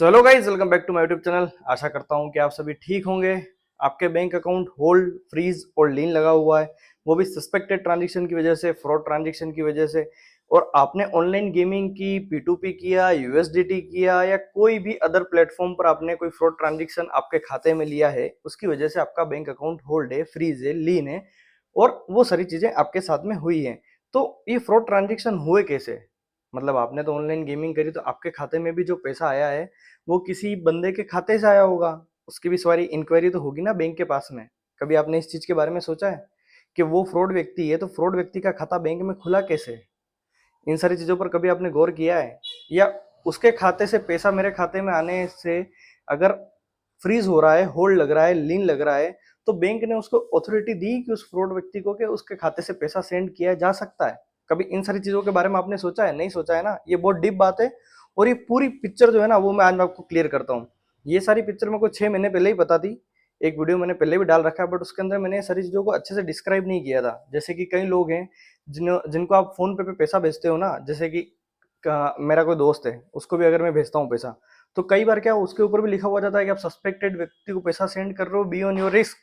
So hello guys, welcome back to my YouTube channel. आशा करता हूं कि आप सभी ठीक होंगे। आपके बैंक अकाउंट होल्ड, फ्रीज और लीन लगा हुआ है, वो भी सस्पेक्टेड ट्रांजैक्शन की वजह से, फ्रॉड ट्रांजैक्शन की वजह से। और आपने ऑनलाइन गेमिंग की, P2P किया, यूएसडीटी किया या कोई भी अदर प्लेटफॉर्म पर आपने कोई फ्रॉड ट्रांजैक्शन आपके खाते में लिया है, उसकी वजह से आपका बैंक अकाउंट होल्ड है, फ्रीज है, लीन है और वो सारी चीजें आपके साथ में हुई हैं। तो ये फ्रॉड ट्रांजैक्शन हुए कैसे? मतलब आपने तो ऑनलाइन गेमिंग करी, तो आपके खाते में भी जो पैसा आया है वो किसी बंदे के खाते से आया होगा। उसकी भी सारी इंक्वायरी तो होगी ना बैंक के पास में। कभी आपने इस चीज के बारे में सोचा है कि वो फ्रॉड व्यक्ति है, तो फ्रॉड व्यक्ति का खाता बैंक में खुला कैसे? इन सारी चीजों पर कभी आपने गौर किया है? या उसके खाते से पैसा मेरे खाते में आने से अगर फ्रीज हो रहा है, होल्ड लग रहा है, लीन लग रहा है, तो बैंक ने उसको अथॉरिटी दी कि उस फ्रॉड व्यक्ति को कि उसके खाते से पैसा सेंड किया जा सकता है? कभी इन सारी चीजों के बारे में आपने सोचा है? नहीं सोचा है ना? ये बहुत डीप बात है। और ये पूरी पिक्चर जो है ना, वो मैं आज आपको क्लियर करता हूँ। ये सारी पिक्चर मेरे को 6 महीने पहले ही पता थी। एक वीडियो मैंने पहले भी डाल रखा है, बट उसके अंदर मैंने ये सारी चीजों को अच्छे से डिस्क्राइब नहीं किया था। जैसे कि कई लोग हैं जिनको आप फोन पे पैसा भेजते हो ना, जैसे कि मेरा कोई दोस्त है, उसको भी अगर मैं भेजता हूँ पैसा, तो कई बार क्या उसके ऊपर भी लिखा हुआ जाता है कि आप सस्पेक्टेड व्यक्ति को पैसा सेंड कर रहे हो, बी ऑन योर रिस्क।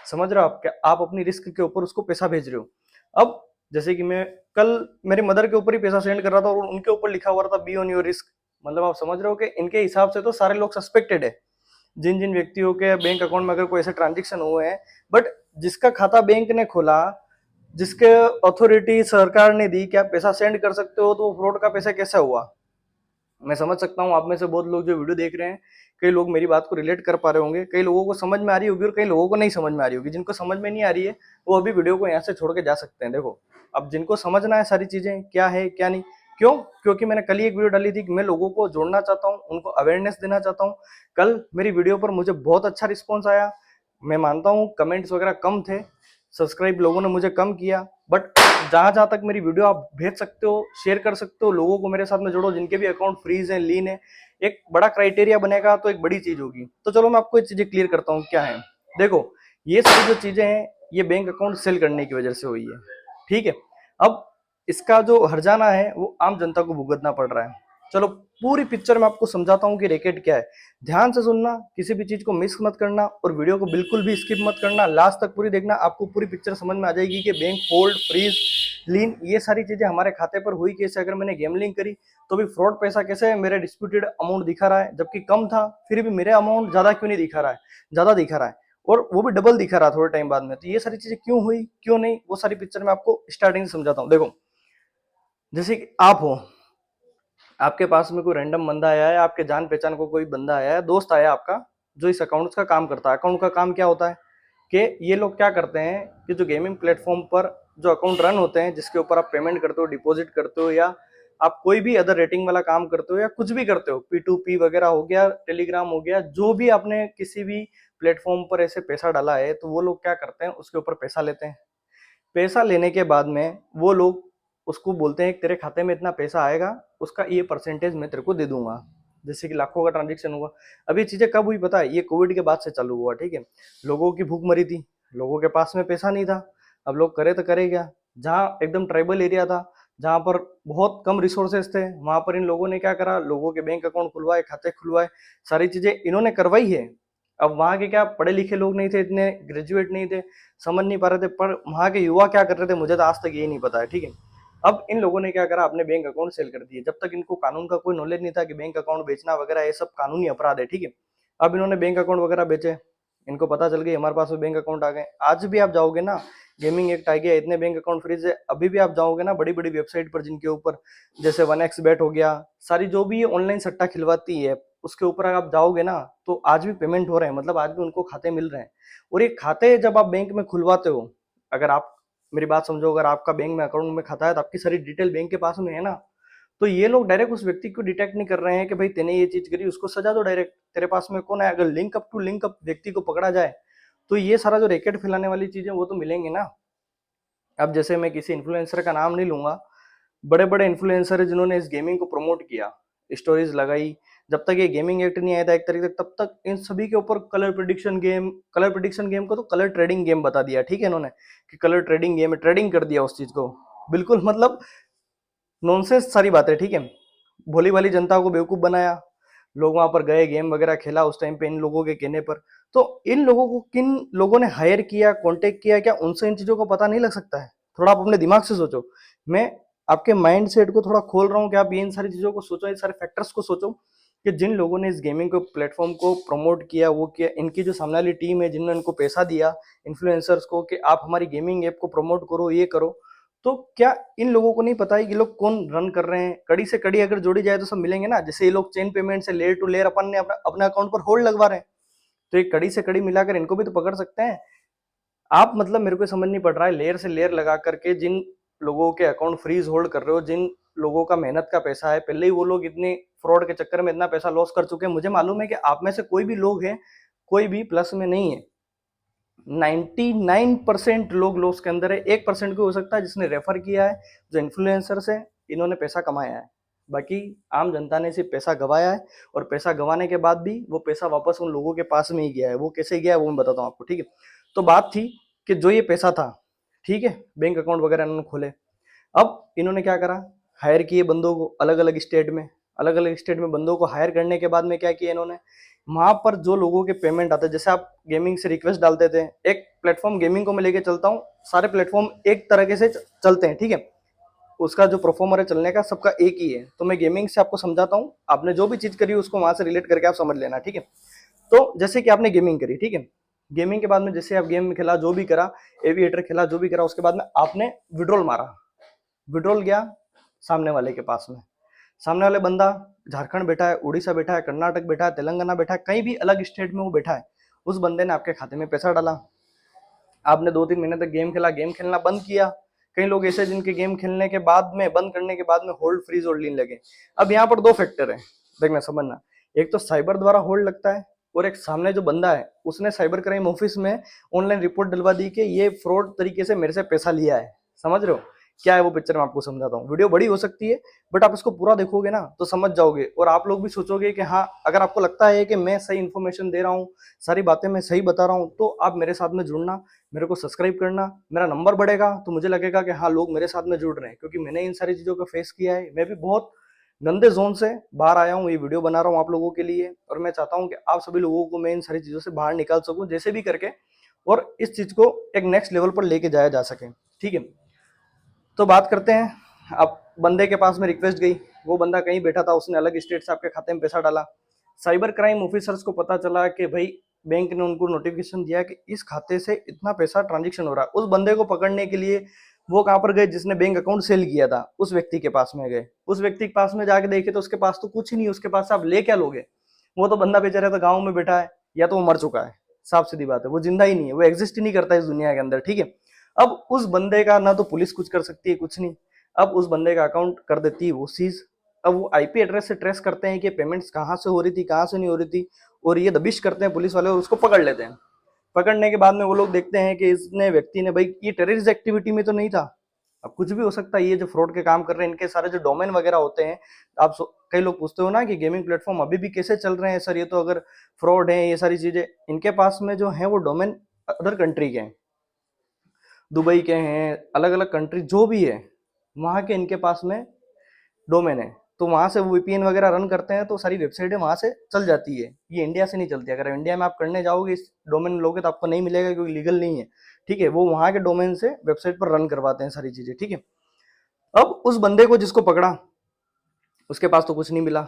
समझ रहे हो आप? क्या आप अपनी रिस्क के ऊपर उसको पैसा भेज रहे हो? अब जैसे कि मैं कल मेरी मदर के ऊपर ही पैसा सेंड कर रहा था और उनके ऊपर लिखा हुआ था बी ऑन योर रिस्क। मतलब आप समझ रहे हो कि इनके हिसाब से तो सारे लोग सस्पेक्टेड है, जिन जिन व्यक्तियों के बैंक अकाउंट में अगर कोई ऐसे ट्रांजेक्शन हुए हैं। बट जिसका खाता बैंक ने खोला, जिसके अथॉरिटी सरकार ने दी कि आप पैसा सेंड कर सकते हो, तो फ्रॉड का पैसा कैसा हुआ? मैं समझ सकता हूँ आप में से बहुत लोग जो वीडियो देख रहे हैं, कई लोग मेरी बात को रिलेट कर पा रहे होंगे, कई लोगों को समझ में आ रही होगी और कई लोगों को नहीं समझ में आ रही होगी। जिनको समझ में नहीं आ रही है वो अभी वीडियो को यहाँ से छोड़ के जा सकते हैं। देखो, अब जिनको समझना है सारी चीजें क्या है क्या नहीं, क्यों? क्योंकि मैंने कल ही एक वीडियो डाली थी कि मैं लोगों को जोड़ना चाहता हूँ, उनको अवेयरनेस देना चाहता हूँ। कल मेरी वीडियो पर मुझे बहुत अच्छा रिस्पॉन्स आया। मैं मानता हूँ कमेंट्स वगैरह कम थे, सब्सक्राइब लोगों ने मुझे कम किया, बट जहां जहां तक मेरी वीडियो आप भेज सकते हो, शेयर कर सकते हो, लोगों को मेरे साथ में जोड़ो जिनके भी अकाउंट फ्रीज है, लीन है। एक बड़ा क्राइटेरिया बनेगा तो एक बड़ी चीज होगी। तो चलो मैं आपको ये चीजें क्लियर करता हूँ क्या है। देखो, ये सारी जो चीजें हैं ये बैंक अकाउंट सेल करने की वजह से हुई है, ठीक है। अब इसका जो हर्जाना है वो आम जनता को भुगतना पड़ रहा है। चलो पूरी पिक्चर में आपको समझाता हूँ कि रैकेट क्या है। ध्यान से सुनना, किसी भी चीज को मिस मत करना और वीडियो को बिल्कुल भी स्किप मत करना, लास्ट तक पूरी देखना। आपको पूरी पिक्चर समझ में आ जाएगी कि बैंक होल्ड, फ्रीज, लीन, ये सारी चीजें हमारे खाते पर हुई कैसे। अगर मैंने गैमलिंग करी तो भी फ्रॉड पैसा कैसे है, मेरा डिस्प्यूटेड अमाउंट दिखा रहा है जबकि कम था, फिर भी मेरे अमाउंट ज्यादा क्यों नहीं दिखा रहा है? ज्यादा दिखा रहा है और वो भी डबल दिखा रहा है थोड़े टाइम बाद में। तो ये सारी चीजें क्यों हुई, क्यों नहीं, वो सारी पिक्चर में आपको स्टार्टिंग से समझाता हूँ। देखो, जैसे कि आप हो, आपके पास में कोई रैंडम बंदा आया है, आपके जान पहचान को कोई बंदा आया है, दोस्त आया आपका, जो इस अकाउंट का काम करता है। अकाउंट का काम क्या होता है कि ये लोग क्या करते हैं कि जो गेमिंग प्लेटफॉर्म पर जो अकाउंट रन होते हैं, जिसके ऊपर आप पेमेंट करते हो, डिपॉजिट करते हो, या आप कोई भी अदर रेटिंग वाला काम करते हो या कुछ भी करते हो, P2P वगैरह हो गया, टेलीग्राम हो गया, जो भी आपने किसी भी प्लेटफॉर्म पर ऐसे पैसा डाला है, तो वो लोग क्या करते हैं, उसके ऊपर पैसा लेते हैं। पैसा लेने के बाद में वो लोग उसको बोलते हैं तेरे खाते में इतना पैसा आएगा, उसका ये परसेंटेज मैं तेरे को दे दूंगा। जैसे कि लाखों का ट्रांजेक्शन हुआ। अब ये चीजें कब हुई पता है? ये कोविड के बाद से चालू हुआ, ठीक है। लोगों की भूख मरी थी, लोगों के पास में पैसा नहीं था। अब लोग करे तो करे क्या? जहाँ एकदम ट्राइबल एरिया था, जहाँ पर बहुत कम रिसोर्सेज थे, वहां पर इन लोगों ने क्या करा, लोगों के बैंक अकाउंट खुलवाए, खाते खुलवाए, सारी चीजें इन्होंने करवाई है। अब वहां के क्या पढ़े लिखे लोग नहीं थे, इतने ग्रेजुएट नहीं थे, समझ नहीं पा रहे थे, पर वहां के युवा क्या कर रहे थे मुझे तो आज तक ये नहीं पता है, ठीक है। अब इन लोगों ने क्या करा, अपने बैंक अकाउंट सेल कर दिए। जब तक इनको कानून का कोई नॉलेज नहीं था कि बैंक अकाउंट बेचना वगैरह ये सब कानूनी अपराध है, ठीक है। अब इन्होंने बैंक अकाउंट वगैरह बेचे, इनको पता चल गई हमारे पास में बैंक अकाउंट आ गए। आज भी आप जाओगे ना, गेमिंग एक्ट आ गया, इतने बैंक अकाउंट फ्रीज है। अभी भी आप जाओगे ना बड़ी बड़ी वेबसाइट पर, जिनके ऊपर जैसे 1x बेट हो गया, सारी जो भी ऑनलाइन सट्टा खिलवाती है, उसके ऊपर अगर आप जाओगे ना, तो आज भी पेमेंट हो रहे हैं, मतलब आज भी उनको खाते मिल रहे हैं। और ये खाते जब आप बैंक में खुलवाते हो, अगर आप मेरी बात समझो, अगर आपका बैंक में अकाउंट में खाता है तो आपकी सारी डिटेल बैंक के पास में है ना, तो ये लोग डायरेक्ट उस व्यक्ति को डिटेक्ट नहीं कर रहे हैं कि भाई तेने ये चीज करी, उसको सजा दो डायरेक्ट। तेरे पास में कौन है? अगर link up to link up व्यक्ति को पकड़ा जाए तो ये सारा जो रैकेट फैलाने वाली चीजें वो तो मिलेंगे ना। अब जैसे मैं किसी इन्फ्लुएंसर का नाम नहीं लूंगा, बड़े बड़े इन्फ्लुएंसर है जिन्होंने इस गेमिंग को प्रमोट किया, स्टोरीज लगाई। जब तक ये गेमिंग एक्ट नहीं आया था एक तरीके से, तब तक इन सभी के ऊपर कलर प्रिडिक्शन गेम को तो कलर ट्रेडिंग गेम बता दिया, ठीक है। इन्होंने कि कलर ट्रेडिंग गेम है, ट्रेडिंग कर दिया उस चीज को। बिल्कुल मतलब नॉनसेंस सारी बातें, ठीक है। भोली भाली जनता को बेवकूफ बनाया, लोग वहां पर गए, गेम वगैरह खेला उस टाइम पे इन लोगों के कहने पर। तो इन लोगों को किन लोगों ने हायर किया, कांटेक्ट किया, क्या उनसे इन चीजों का पता नहीं लग सकता है? थोड़ा आप अपने दिमाग से सोचो। मैं आपके माइंड सेट को थोड़ा खोल रहा हूँ कि आप इन सारी चीजों को सोचो, इन सारे फैक्टर्स को सोचो कि जिन लोगों ने इस गेमिंग को प्लेटफॉर्म को प्रमोट किया, वो किया, इनकी जो सामने वाली टीम है जिन्होंने इनको पैसा दिया इन्फ्लुएंसर्स को कि आप हमारी गेमिंग ऐप को प्रमोट करो, ये करो, तो क्या इन लोगों को नहीं पता है कि लोग कौन रन कर रहे हैं? कड़ी से कड़ी अगर जोड़ी जाए तो सब मिलेंगे ना। जैसे ये लोग चेन पेमेंट से लेयर टू लेयर अपन ने अपने अकाउंट पर होल्ड लगवा रहे हैं, तो एक कड़ी से कड़ी मिलाकर इनको भी तो पकड़ सकते हैं आप। मतलब मेरे को समझ नहीं पड़ रहा है, लेयर से लेयर लगा करके जिन लोगों के अकाउंट फ्रीज होल्ड कर रहे हो, जिन लोगों का मेहनत का पैसा है, पहले ही वो लोग इतने फ्रॉड के चक्कर में इतना पैसा लॉस कर चुके हैं। मुझे मालूम है कि आप में से कोई भी लोग हैं, कोई भी प्लस में नहीं है, 99% लोग लॉस के अंदर है। 1% को हो सकता है जिसने रेफर किया है, जो इन्फ्लुएंसर्स है, इन्होंने पैसा कमाया है। बाकी आम जनता ने सिर्फ पैसा गवाया है, और पैसा गंवाने के बाद भी वो पैसा वापस उन लोगों के पास में ही गया है। वो कैसे गया है वो मैं बताता हूँ आपको, ठीक है। तो बात थी कि जो ये पैसा था, ठीक है, बैंक अकाउंट वगैरह इन्होंने खोले। अब इन्होंने क्या करा, हायर किए बंदों को अलग अलग स्टेट में। अलग अलग स्टेट में बंदों को हायर करने के बाद में क्या किया इन्होंने, वहां पर जो लोगों के पेमेंट आते हैं, जैसे आप गेमिंग से रिक्वेस्ट डालते थे, एक प्लेटफॉर्म गेमिंग को मैं लेके चलता हूँ, सारे प्लेटफॉर्म एक तरीके से चलते हैं, ठीक है, उसका जो परफॉर्मर है चलने का सबका एक ही है। तो मैं गेमिंग से आपको समझाता हूँ, आपने जो भी चीज करी उसको वहां से रिलेट करके आप समझ लेना, ठीक है। तो जैसे कि आपने गेमिंग करी, ठीक है, गेमिंग के बाद में जैसे आप गेम खेला, जो भी करा, एविएटर खेला, जो भी करा, उसके बाद में आपने विड्रॉल मारा। विड्रॉल गया सामने वाले के पास में, सामने वाले बंदा झारखंड बैठा है, उड़ीसा बैठा है, कर्नाटक बैठा है, तेलंगाना बैठा है, कहीं भी अलग स्टेट में वो बैठा है। उस बंदे ने आपके खाते में पैसा डाला, आपने 2-3 महीने तक गेम खेला, गेम खेलना बंद किया। कई लोग ऐसे जिनके गेम खेलने के बाद में, बंद करने के बाद में होल्ड फ्रीज और लीन लगे। अब यहाँ पर दो फैक्टर है, देखना समझना। एक तो साइबर द्वारा होल्ड लगता है, और एक सामने जो बंदा है उसने साइबर क्राइम ऑफिस में ऑनलाइन रिपोर्ट डलवा दी कि ये फ्रॉड तरीके से मेरे से पैसा लिया है। समझ रहे हो क्या है वो पिक्चर? मैं आपको समझाता हूँ, वीडियो बड़ी हो सकती है बट आप इसको पूरा देखोगे ना तो समझ जाओगे, और आप लोग भी सोचोगे कि हाँ, अगर आपको लगता है कि मैं सही इन्फॉर्मेशन दे रहा हूँ, सारी बातें मैं सही बता रहा हूँ, तो आप मेरे साथ में जुड़ना, मेरे को सब्सक्राइब करना, मेरा नंबर बढ़ेगा तो मुझे लगेगा कि हाँ, लोग मेरे साथ में जुड़ रहे हैं, क्योंकि मैंने इन सारी चीजों को फेस किया है। मैं भी बहुत गंदे जोन से बाहर आया हूँ, ये वीडियो बना रहा हूँ आप लोगों के लिए, और मैं चाहता हूँ कि आप सभी लोगों को मैं इन सारी चीजों से बाहर निकाल सकूं जैसे भी करके, और इस चीज को एक नेक्स्ट लेवल पर लेके जाया जा सके, ठीक है। तो बात करते हैं, अब बंदे के पास में रिक्वेस्ट गई, वो बंदा कहीं बैठा था, उसने अलग स्टेट से आपके खाते में पैसा डाला। साइबर क्राइम ऑफिसर्स को पता चला कि भाई बैंक ने उनको नोटिफिकेशन दिया कि इस खाते से इतना पैसा ट्रांजेक्शन हो रहा है। उस बंदे को पकड़ने के लिए वो कहां पर गए, जिसने बैंक अकाउंट सेल किया था, उस व्यक्ति के पास में गए। उस व्यक्ति के पास में जाके देखे तो उसके पास तो कुछ ही नहीं, उसके पास आप ले क्या लोगे? वो तो बंदा बेचारा तो गाँव में बैठा है, या तो वो मर चुका है, साफ सीधी बात है, वो जिंदा ही नहीं है, वो एग्जिस्ट ही नहीं करता इस दुनिया के अंदर, ठीक है। अब उस बंदे का ना तो पुलिस कुछ कर सकती है, कुछ नहीं। अब उस बंदे का अकाउंट कर देती है वो सीज। अब वो आईपी एड्रेस से ट्रेस करते हैं कि पेमेंट्स कहाँ से हो रही थी, कहाँ से नहीं हो रही थी, और ये दबिश करते हैं पुलिस वाले, और उसको पकड़ लेते हैं। पकड़ने के बाद में वो लोग देखते हैं कि इसने व्यक्ति ने, भाई ये टेररिस्ट एक्टिविटी में तो नहीं था। अब कुछ भी हो सकता है, ये जो फ्रॉड के काम कर रहे हैं, इनके सारे जो डोमेन वगैरह होते हैं, कई लोग पूछते हो ना कि गेमिंग प्लेटफॉर्म अभी भी कैसे चल रहे हैं सर, ये तो अगर फ्रॉड है ये सारी चीजें, इनके पास में जो है वो डोमेन अदर कंट्री के हैं, दुबई के हैं, अलग अलग कंट्री जो भी है, वहाँ के इनके पास में डोमेन है। तो वहां से वो वीपीएन वगैरह रन करते हैं, तो सारी वेबसाइटें वहां से चल जाती है। ये इंडिया से नहीं चलती। अगर इंडिया में आप करने जाओगे, इस डोमेन लोगे, तो आपको नहीं मिलेगा क्योंकि लीगल नहीं है, ठीक है। वो वहां के डोमेन से वेबसाइट पर रन करवाते हैं सारी चीजें, ठीक है। अब उस बंदे को जिसको पकड़ा, उसके पास तो कुछ नहीं मिला।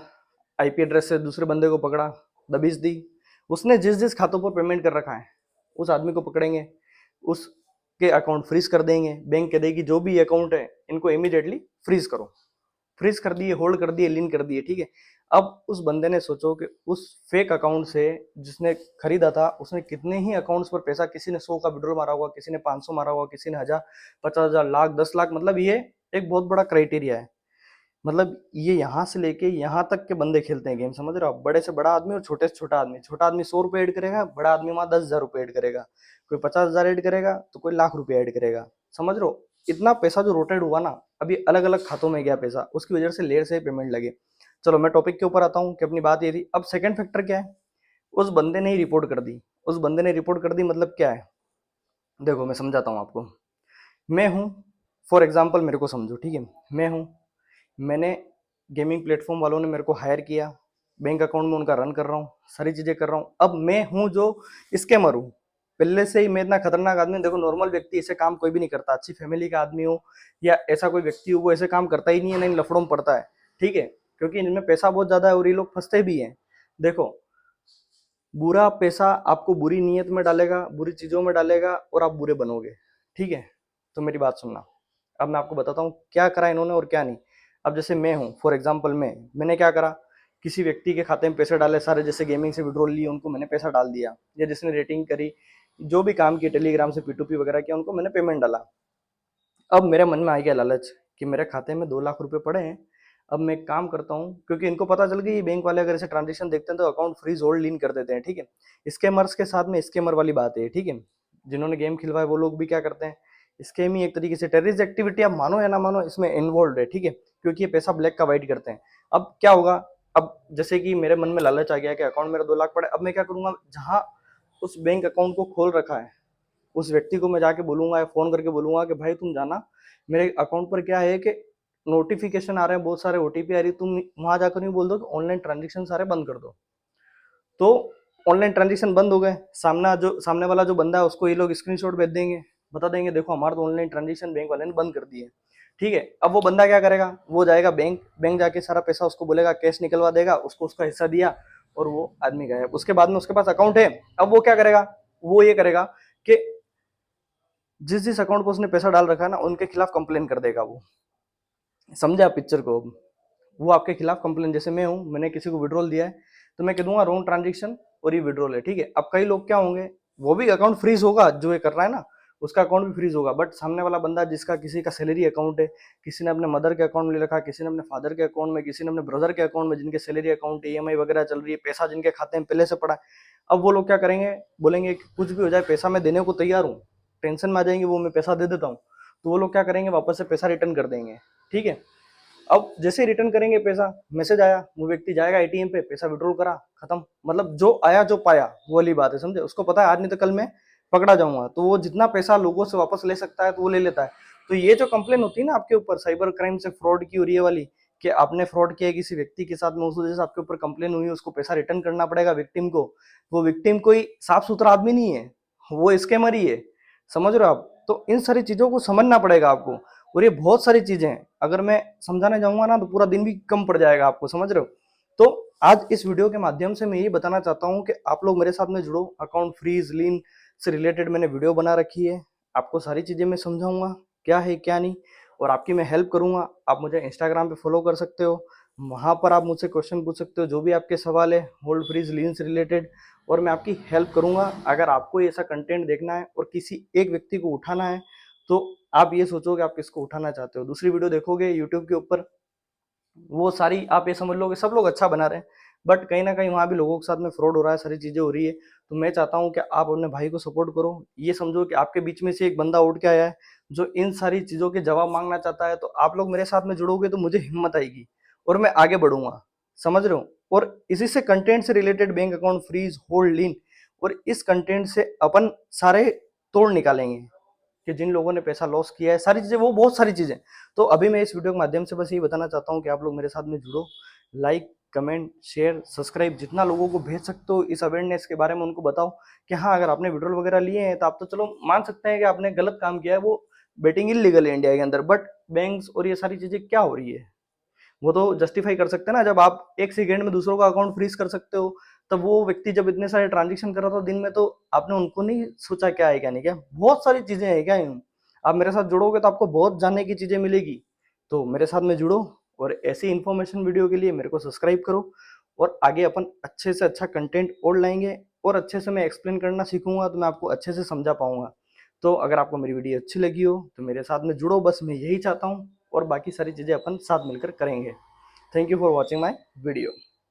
आईपी एड्रेस से दूसरे बंदे को पकड़ा, दबिश दी। उसने जिस जिस खातों पर पेमेंट कर रखा है, उस आदमी को पकड़ेंगे, उसके अकाउंट फ्रीज कर देंगे। बैंक कह देगी जो भी अकाउंट है इनको इमीडिएटली फ्रीज करो। फ्रीज कर दिए, होल्ड कर दिए, लीन कर दिए, ठीक है। अब उस बंदे ने सोचो कि उस फेक अकाउंट से जिसने खरीदा था, उसने कितने ही अकाउंट्स पर पैसा, किसी ने 100 का विड्रॉल मारा होगा, किसी ने 500 मारा होगा, किसी ने 1000, 50,000, लाख, 10 लाख। मतलब ये एक बहुत बड़ा क्राइटेरिया है। मतलब ये यहाँ से लेके यहाँ तक के बंदे खेलते हैं गेम, समझ रहे हो आप? बड़े से बड़ा आदमी और छोटे से छोटा आदमी। छोटा आदमी 100 रुपये ऐड करेगा, बड़ा आदमी वहां 10,000 रुपये ऐड करेगा, कोई 50,000 ऐड करेगा, तो कोई लाख रुपये ऐड करेगा। समझ रहे हो? इतना पैसा जो रोटेट हुआ ना, अभी अलग अलग खातों में गया पैसा, उसकी वजह से लेयर से पेमेंट लगे। चलो मैं टॉपिक के ऊपर आता हूँ कि अपनी बात ये थी। अब सेकंड फैक्टर क्या है? उस बंदे ने ही रिपोर्ट कर दी। उस बंदे ने रिपोर्ट कर दी मतलब क्या है, देखो मैं समझाता हूँ आपको। मैं हूँ, फॉर एग्जाम्पल मेरे को समझो, ठीक है। मैं हूँ, मैंने गेमिंग प्लेटफॉर्म वालों ने मेरे को हायर किया, बैंक अकाउंट में उनका रन कर रहा हूँ, सारी चीजें कर रहा हूँ। अब मैं हूँ जो स्कैमर हूँ, पहले से ही मैं इतना खतरनाक आदमी हूं। देखो नॉर्मल व्यक्ति ऐसे काम कोई भी नहीं करता, अच्छी फैमिली का आदमी हो या ऐसा कोई व्यक्ति हो वो ऐसे काम करता ही नहीं है, नहीं लफड़ों में पड़ता है, ठीक है, क्योंकि इनमें पैसा बहुत ज्यादा है और ये लोग फंसते भी हैं। देखो बुरा पैसा आपको बुरी नीयत में डालेगा, बुरी चीजों में डालेगा और आप बुरे बनोगे, ठीक है। तो मेरी बात सुनना, अब मैं आपको बताता हूँ क्या करा इन्होंने और क्या नहीं। अब जैसे मैं हूँ फॉर एग्जाम्पल, मैंने क्या करा, किसी व्यक्ति के खाते में पैसे डाले सारे, जैसे गेमिंग से विड्रॉल लिए उनको मैंने पैसा डाल दिया, या जिसने रेटिंग करी, जो भी काम किया, टेलीग्राम से P2P वगैरह किया, उनको मैंने पेमेंट डाला। अब मेरे मन में आ गया लालच कि मेरे खाते में 2 लाख रुपए पड़े हैं। अब मैं एक काम करता हूँ, क्योंकि इनको पता चल गई बैंक वाले अगर ऐसे ट्रांजेक्शन देखते हैं तो अकाउंट फ्रीज होल्ड लीन कर देते हैं, ठीक है। स्कैमर्स के साथ में स्कैमर वाली बात है, ठीक है। जिन्होंने गेम खिलवाए वो लोग भी क्या करते हैं, स्कैम ही एक तरीके से टेररिस्ट एक्टिविटी, आप मानो या ना मानो इसमें इन्वॉल्व है, ठीक है, क्योंकि ये पैसा ब्लैक का वाइट करते हैं। अब क्या होगा, अब जैसे कि मेरे मन में लालच आ गया कि अकाउंट मेरा 2 लाख पड़े, अब मैं क्या करूंगा, जहां उस बैंक अकाउंट को खोल रखा है उस व्यक्ति को मैं जाके बोलूंगा या फोन करके बोलूंगा कि भाई तुम जाना, मेरे अकाउंट पर क्या है कि नोटिफिकेशन आ रहे हैं, बहुत सारे OTP आ रही है, तुम वहां जाकर नहीं बोल दो कि ऑनलाइन ट्रांजेक्शन सारे बंद कर दो। तो ऑनलाइन ट्रांजेक्शन बंद हो गए, सामने वाला जो बंदा है उसको ये लोग स्क्रीनशॉट भेज देंगे, बता देंगे देखो हमारा तो ऑनलाइन ट्रांजेक्शन बैंक वाले ने बंद कर दिए, ठीक है। अब वो बंदा क्या करेगा, वो जाएगा बैंक जाके सारा पैसा उसको बोलेगा कैश निकलवा देगा, उसको उसका हिस्सा दिया और वो आदमी गया। उसके बाद में उसके पास अकाउंट है, अब वो क्या करेगा, वो ये करेगा कि जिस जिस अकाउंट पर उसने पैसा डाल रखा है ना उनके खिलाफ कंप्लेन कर देगा वो, समझे आप पिक्चर को। वो आपके खिलाफ कंप्लेन, जैसे मैं हूं, मैंने किसी को विड्रॉल दिया है तो मैं कह दूंगा रॉन्ग ट्रांजेक्शन और ये विड्रॉल है, ठीक है। अब कई लोग क्या होंगे, वो भी अकाउंट फ्रीज होगा, जो ये कर रहा है ना उसका अकाउंट भी फ्रीज होगा, बट सामने वाला बंदा जिसका किसी का सैलरी अकाउंट है, किसी ने अपने मदर के अकाउंट में ले रखा, किसी ने अपने फादर के अकाउंट में, किसी ने अपने ब्रदर के अकाउंट में, जिनके सैलरी अकाउंट EMI वगैरह चल रही है, पैसा जिनके खाते में पहले से पड़ा है। अब वो लोग क्या करेंगे, बोलेंगे कि कुछ भी हो जाए पैसा मैं देने को तैयार हूँ, टेंशन में आ जाएंगे वो, मैं पैसा दे देता हूँ। तो वो लोग क्या करेंगे, वापस से पैसा रिटर्न कर देंगे, ठीक है। अब जैसे रिटर्न करेंगे पैसा, मैसेज आया, वो व्यक्ति जाएगा ATM पे, पैसा विड्रॉल करा, खत्म। मतलब जो आया जो पाया वो वाली बात है, समझे। उसको पता है आज नहीं तो कल मैं पकड़ा जाऊंगा, तो वो जितना पैसा लोगों से वापस ले सकता है तो वो ले लेता है। तो ये जो कंप्लेन होती है ना आपके ऊपर साइबर क्राइम से फ्रॉड की हो रही है वाली, कि आपने फ्रॉड किया किसी व्यक्ति के साथ में, उस वजह से आपके ऊपर कंप्लेन हुई, उसको पैसा रिटर्न करना पड़ेगा विक्टिम को, वो विक्टिम कोई साफ सुथरा आदमी नहीं है, वो स्कैमर ही है, समझ रहे हो आप। तो इन सारी चीजों को समझना पड़ेगा आपको, और ये बहुत सारी चीजें हैं, अगर मैं समझाने जाऊंगा ना तो पूरा दिन भी कम पड़ जाएगा आपको, समझ रहे हो। तो आज इस वीडियो के माध्यम से मैं ये बताना चाहता हूँ कि आप लोग मेरे साथ में जुड़ो, अकाउंट फ्रीज लीन से रिलेटेड मैंने वीडियो बना रखी है, आपको सारी चीजें मैं समझाऊंगा क्या है क्या नहीं, और आपकी मैं हेल्प करूंगा। आप मुझे इंस्टाग्राम पे फॉलो कर सकते हो, वहां पर आप मुझसे क्वेश्चन पूछ सकते हो, जो भी आपके सवाल है होल्ड फ्रीज लीन से रिलेटेड, और मैं आपकी हेल्प करूंगा। अगर आपको ऐसा कंटेंट देखना है और किसी एक व्यक्ति को उठाना है तो आप ये सोचोगे आप किसको उठाना चाहते हो, दूसरी वीडियो देखोगे यूट्यूब के ऊपर, वो सारी आप ये समझ लोगे सब लोग अच्छा बना रहे हैं, बट कहीं ना कहीं वहां भी लोगों के साथ में फ्रॉड हो रहा है, सारी चीजें हो रही है। तो मैं चाहता हूं कि आप अपने भाई को सपोर्ट करो, ये समझो कि आपके बीच में से एक बंदा उठ के आया है जो इन सारी चीजों के जवाब मांगना चाहता है, तो आप लोग मेरे साथ में जुड़ोगे तो मुझे हिम्मत आएगी और मैं आगे बढ़ूंगा, समझ रहे हो। और इसी से कंटेंट से related bank account freeze hold lien, और इस कंटेंट से अपन सारे तोड़ निकालेंगे कि जिन लोगों ने पैसा लॉस किया है, सारी चीजें, वो बहुत सारी चीजें। तो अभी मैं इस वीडियो के माध्यम से बस यही बताना चाहता हूँ कि आप लोग मेरे साथ में जुड़ो, लाइक कमेंट शेयर सब्सक्राइब जितना लोगों को भेज सकते हो, इस अवेयरनेस के बारे में उनको बताओ कि हाँ अगर आपने विड्रॉल वगैरह लिए हैं तो आप तो चलो मान सकते हैं कि आपने गलत काम किया है, वो बेटिंग इलीगल है इंडिया के अंदर, बट बैंक्स और ये सारी चीजें क्या हो रही है वो तो जस्टिफाई कर सकते हैं ना। जब आप एक सेकेंड में दूसरों का अकाउंट फ्रीज कर सकते हो, तब वो व्यक्ति जब इतने सारे ट्रांजेक्शन कर रहा था दिन में, तो आपने उनको नहीं सोचा क्या है क्या नहीं, क्या बहुत सारी चीजें हैं क्या यूं। आप मेरे साथ जुड़ोगे तो आपको बहुत जानने की चीजें मिलेगी, तो मेरे साथ में जुड़ो, और ऐसी इन्फॉर्मेशन वीडियो के लिए मेरे को सब्सक्राइब करो, और आगे अपन अच्छे से अच्छा कंटेंट और लाएंगे, और अच्छे से मैं एक्सप्लेन करना सीखूंगा तो मैं आपको अच्छे से समझा पाऊंगा। तो अगर आपको मेरी वीडियो अच्छी लगी हो तो मेरे साथ में जुड़ो, बस मैं यही चाहता हूँ, और बाकी सारी चीज़ें अपन साथ मिलकर करेंगे। Thank you for watching my video.